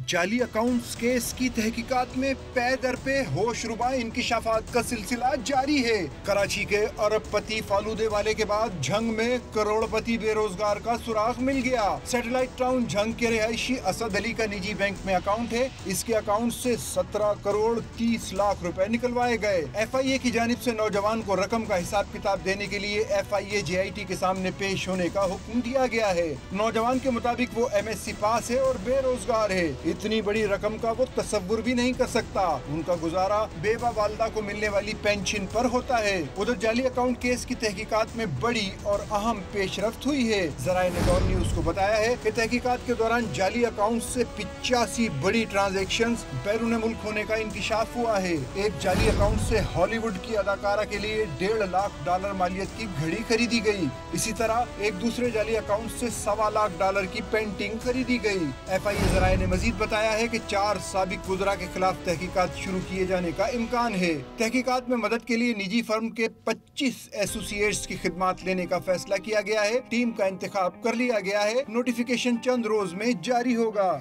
जाली accounts case की तहकीकात में पे दर पे होशरुबा इंकिशाफात का सिलसिला जारी है। कराची के अरबपति फालूदे वाले के बाद झंग में करोड़पति बेरोजगार का सुराग मिल गया। सैटेलाइट टाउन झंग के रिहायशी असद अली का निजी बैंक में अकाउंट है। इसके अकाउंट से 17 करोड़ 30 लाख रुपए निकलवाए गए। FIA की जानिब से नौजवान को रकम का हिसाब किताब देने के लिए FIA JIT के सामने पेश होने का हुक्म दिया गया है। नौजवान के मुताबिक वो MSc पास है और बेरोजगार है। इतनी बड़ी रकम का वो तसव्वुर भी नहीं कर सकता। उनका गुजारा बेवा वालदा को मिलने वाली पेंशन पर होता है। उधर जाली अकाउंट केस की तहकीकात में बड़ी और अहम पेशरफ्त हुई है। ज़राए ने गौर न्यूज को बताया है कि तहकीकात के दौरान जाली अकाउंट से 85 बड़ी ट्रांजैक्शंस बैरून मुल्क होने का इंकिशाफ हुआ है। एक जाली अकाउंट से हॉलीवुड की अदाकारा के लिए $1.5 लाख मालियत की घड़ी खरीदी गई। इसी तरह एक दूसरे जाली अकाउंट से $1.25 लाख की पेंटिंग खरीदी गई। FIA ज़राए ने मजीद बताया है कि 4 साबिक वुज़रा के खिलाफ तहकीकात शुरू किए जाने का इम्कान है। तहकीकात में मदद के लिए निजी फर्म के 25 एसोसिएट्स की खिदमात लेने का फैसला किया गया है। टीम का इंतखाब कर लिया गया है। नोटिफिकेशन चंद रोज में जारी होगा।